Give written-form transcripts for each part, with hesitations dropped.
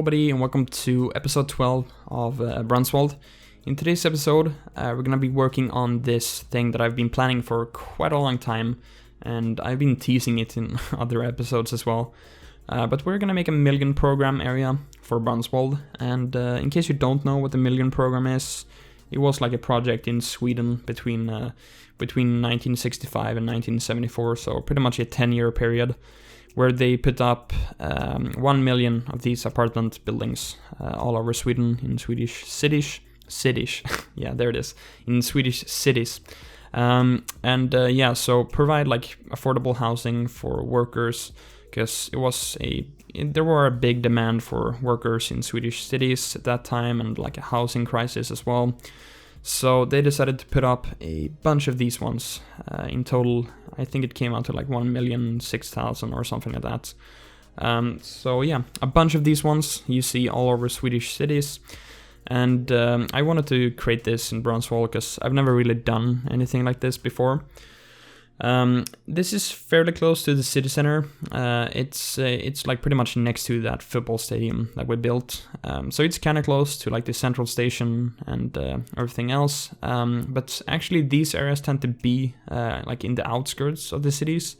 Hello buddy, and welcome to episode 12 of Brunswald. In today's episode, we're gonna be working on this thing that I've been planning for quite a long time, and I've been teasing it in other episodes as well. But we're gonna make a million program area for Brunswald, and in case you don't know what the million program is, it was like a project in Sweden between 1965 and 1974, so pretty much a 10-year period, where they put up 1 million of these apartment buildings all over Sweden in Swedish cities. Yeah, there it is, in Swedish cities. So provide like affordable housing for workers, because there were a big demand for workers in Swedish cities at that time, and like a housing crisis as well. So they decided to put up a bunch of these ones. In total, I think it came out to like 1,006,000 or something like that. A bunch of these ones you see all over Swedish cities. And I wanted to create this in Brunswald because I've never really done anything like this before. This is fairly close to the city center. It's like pretty much next to that football stadium that we built. So it's kind of close to like the central station and everything else. But actually these areas tend to be like in the outskirts of the cities.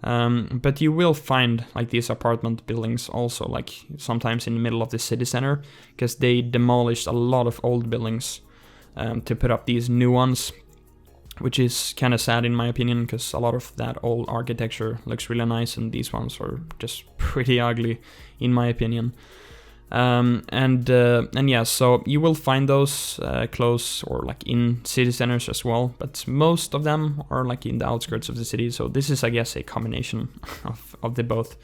But you will find like these apartment buildings also like sometimes in the middle of the city center, because they demolished a lot of old buildings to put up these new ones. Which is kind of sad in my opinion, because a lot of that old architecture looks really nice and these ones are just pretty ugly in my opinion. So you will find those close or like in city centers as well, but most of them are like in the outskirts of the city, so this is I guess a combination of the both.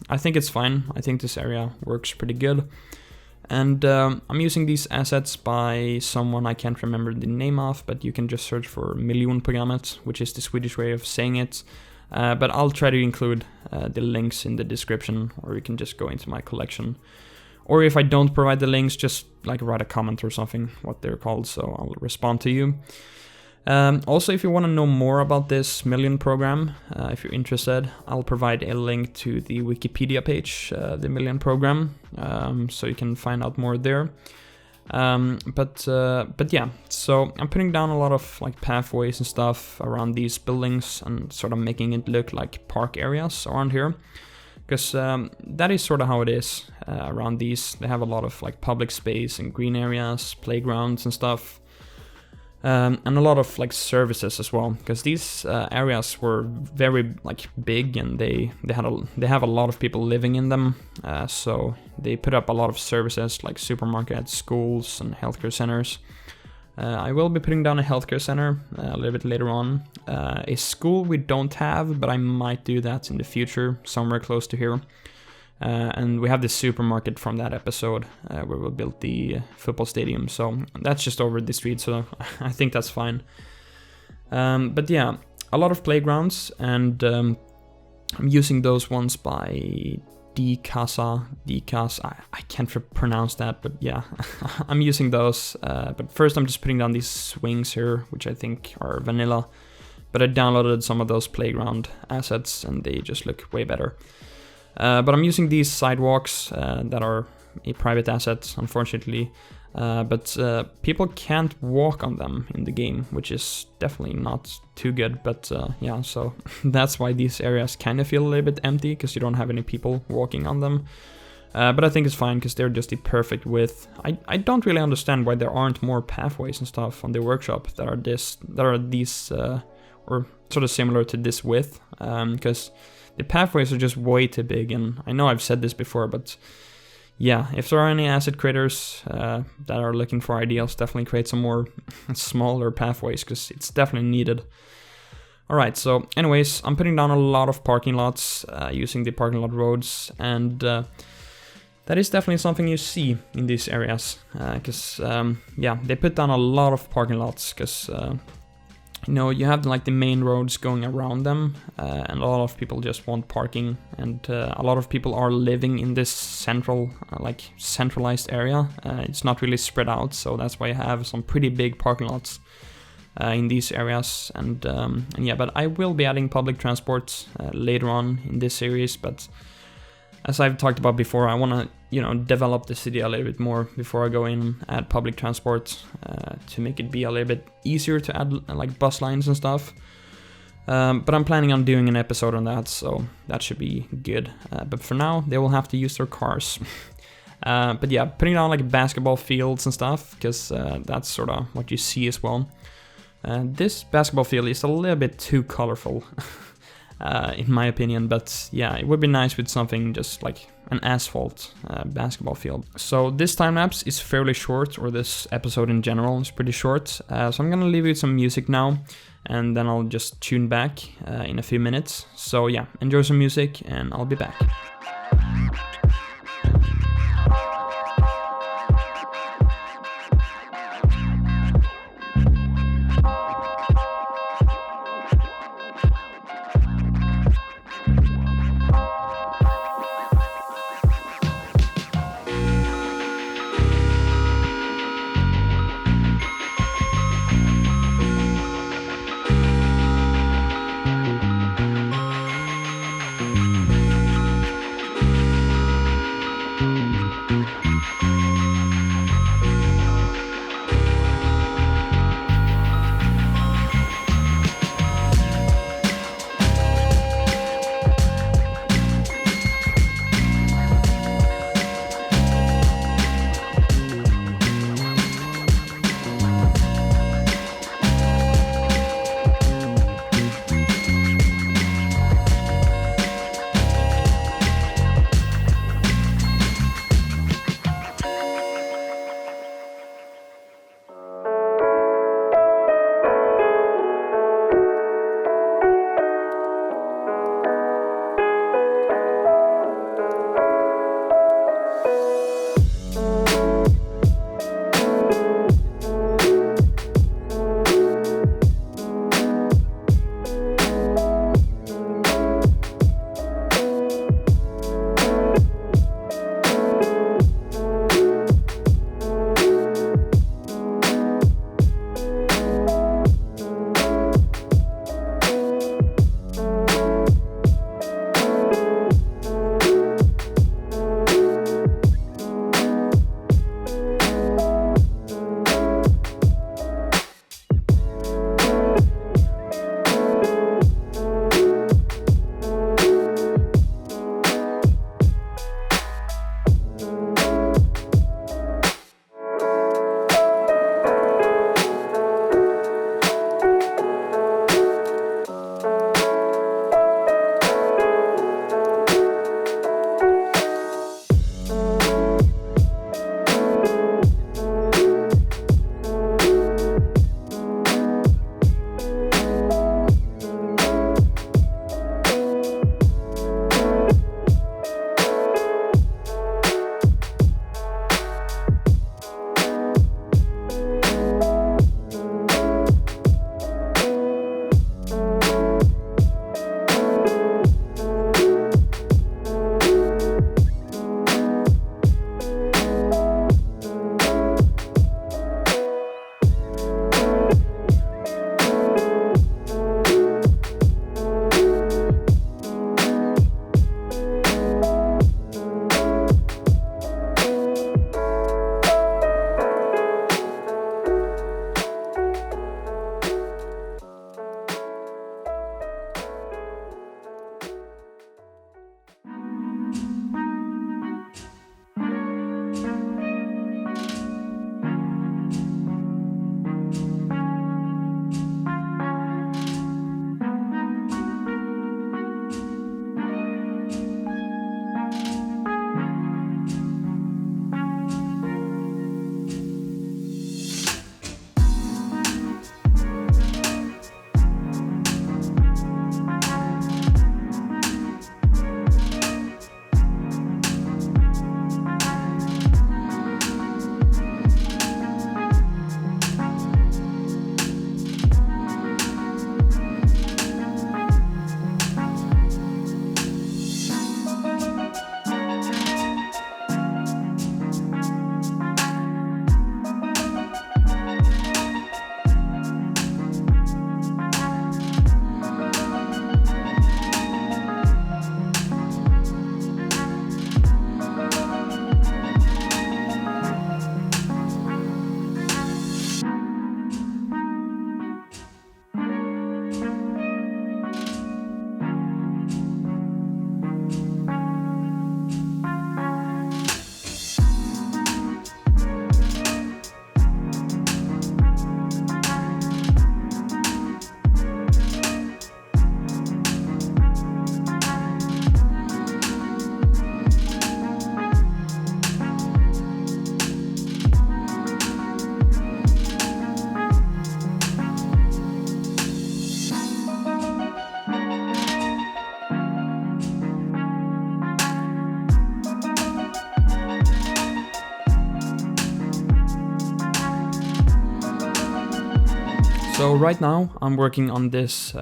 I think it's fine. I think this area works pretty good. And I'm using these assets by someone I can't remember the name of, but you can just search for miljonprogrammet, which is the Swedish way of saying it. But I'll try to include the links in the description, or you can just go into my collection. Or if I don't provide the links, just like write a comment or something, what they're called, so I'll respond to you. Also, if you want to know more about this million program, if you're interested, I'll provide a link to the Wikipedia page, the million program, so you can find out more there. So I'm putting down a lot of like pathways and stuff around these buildings and sort of making it look like park areas around here, because that is sort of how it is around these. They have a lot of like public space and green areas, playgrounds and stuff. And a lot of like services as well, because these areas were very like big, and they have a lot of people living in them. So they put up a lot of services like supermarkets, schools, and healthcare centers. I will be putting down a healthcare center a little bit later on. A school we don't have, but I might do that in the future, somewhere close to here. And we have the supermarket from that episode where we built the football stadium, so that's just over the street, so I think that's fine. A lot of playgrounds, and I'm using those ones by Dcasa. I can't pronounce that, but yeah, I'm using those. But first I'm just putting down these swings here, which I think are vanilla, but I downloaded some of those playground assets and they just look way better. But I'm using these sidewalks that are a private asset, unfortunately. But people can't walk on them in the game, which is definitely not too good. But so that's why these areas kind of feel a little bit empty, because you don't have any people walking on them. But I think it's fine, because they're just the perfect width. I don't really understand why there aren't more pathways and stuff on the workshop that are these or sort of similar to this width, because the pathways are just way too big. And I know I've said this before, but yeah, if there are any asset creators that are looking for ideas, definitely create some more smaller pathways, because it's definitely needed. Alright, so anyways, I'm putting down a lot of parking lots using the parking lot roads, and that is definitely something you see in these areas, because they put down a lot of parking lots, because you have like the main roads going around them, and a lot of people just want parking, and a lot of people are living in this centralized area. It's not really spread out, so that's why you have some pretty big parking lots in these areas. But I will be adding public transport later on in this series, but as I've talked about before, I want to, develop the city a little bit more before I go in and add public transport to make it be a little bit easier to add like bus lines and stuff. But I'm planning on doing an episode on that, so that should be good. But for now, they will have to use their cars. But yeah, putting down like basketball fields and stuff, because that's sort of what you see as well. This basketball field is a little bit too colorful, in my opinion, but yeah, it would be nice with something just like an asphalt basketball field. So this time-lapse is fairly short, or this episode in general is pretty short, so I'm gonna leave you with some music now, and then I'll just tune back in a few minutes. So yeah, enjoy some music, and I'll be back. So right now I'm working on this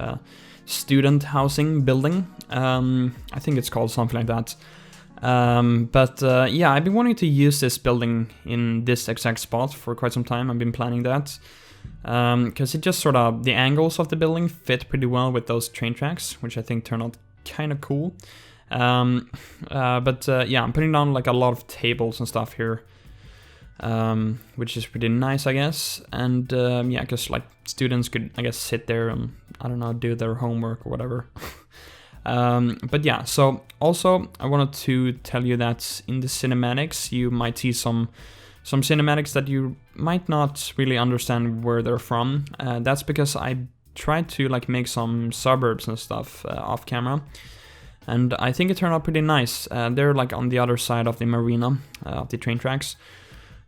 student housing building. I think it's called something like that. Yeah, I've been wanting to use this building in this exact spot for quite some time. I've been planning that. Because it just sort of, the angles of the building fit pretty well with those train tracks, which I think turn out kind of cool. Yeah, I'm putting down like a lot of tables and stuff here, which is pretty nice, I guess. And yeah, because like students could, I guess, sit there and, I don't know, do their homework or whatever. But yeah, so also I wanted to tell you that in the cinematics you might see some cinematics that you might not really understand where they're from. That's because I tried to like make some suburbs and stuff off camera, and I think it turned out pretty nice. They're like on the other side of the marina, of the train tracks.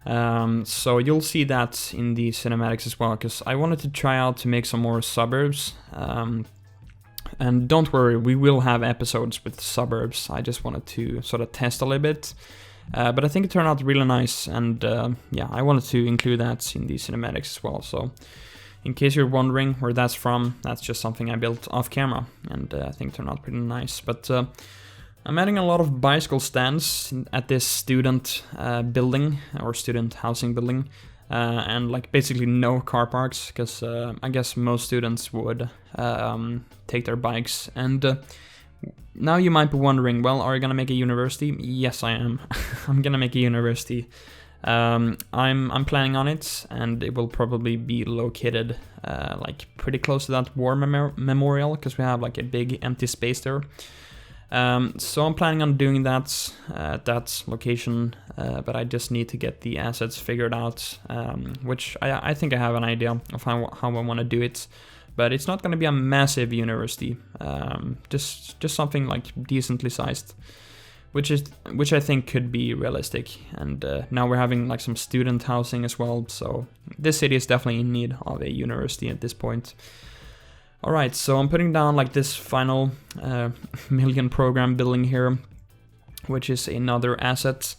So you'll see that in the cinematics as well, because I wanted to try out to make some more suburbs. And don't worry, we will have episodes with suburbs. I just wanted to sort of test a little bit. But I think it turned out really nice, and yeah, I wanted to include that in the cinematics as well. So in case you're wondering where that's from, that's just something I built off camera, and I think it turned out pretty nice. But I'm adding a lot of bicycle stands at this student building, or student housing building, and like basically no car parks, because I guess most students would take their bikes. And now you might be wondering, well, are you gonna make a university? Yes, I am. I'm gonna make a university. I'm planning on it, and it will probably be located like pretty close to that war memorial, because we have like a big empty space there. So I'm planning on doing that at that location, but I just need to get the assets figured out, which I think I have an idea of how I want to do it. But it's not going to be a massive university, just something like decently sized, which I think could be realistic. And now we're having like some student housing as well, so this city is definitely in need of a university at this point. Alright, so I'm putting down like this final million program building here, which is another asset.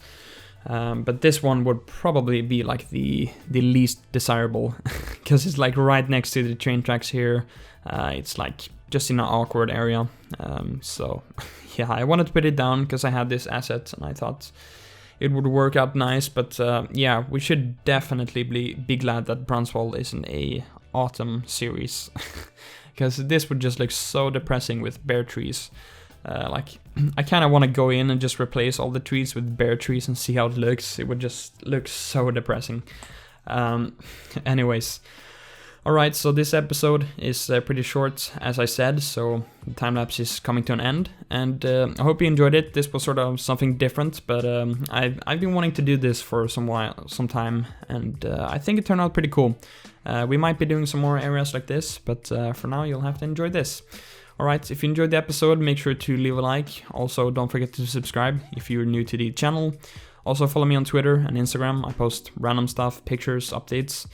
But this one would probably be like the least desirable, because it's like right next to the train tracks here. It's like just in an awkward area. So yeah, I wanted to put it down because I had this asset and I thought it would work out nice. But yeah, we should definitely be glad that Brunswald isn't a autumn series, because this would just look so depressing with bare trees. Like, I kind of want to go in and just replace all the trees with bare trees and see how it looks. It would just look so depressing. Anyways, alright, so this episode is pretty short, as I said, so the time-lapse is coming to an end, and I hope you enjoyed it. This was sort of something different, but I've been wanting to do this for some time, and I think it turned out pretty cool. We might be doing some more areas like this, but for now you'll have to enjoy this. Alright, if you enjoyed the episode, make sure to leave a like. Also, don't forget to subscribe if you're new to the channel. Also, follow me on Twitter and Instagram. I post random stuff, pictures, updates.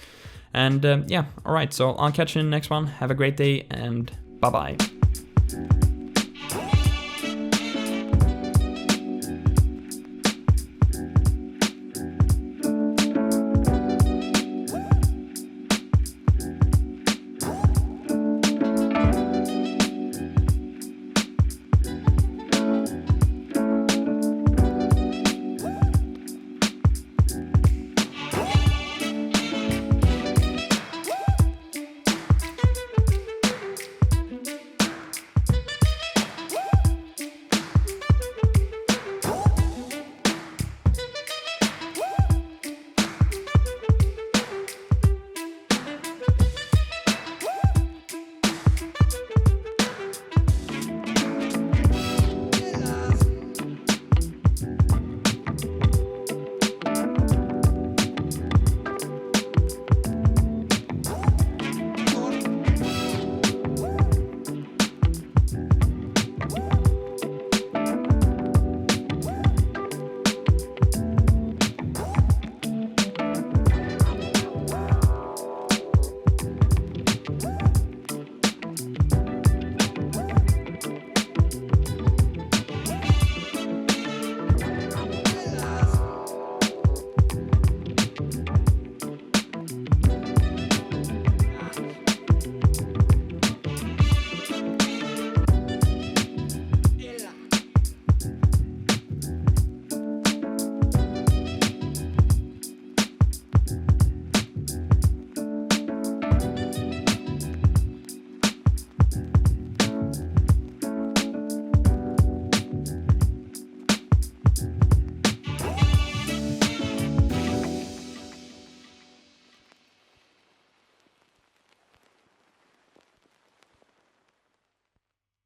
And yeah, alright, so I'll catch you in the next one. Have a great day, and bye-bye.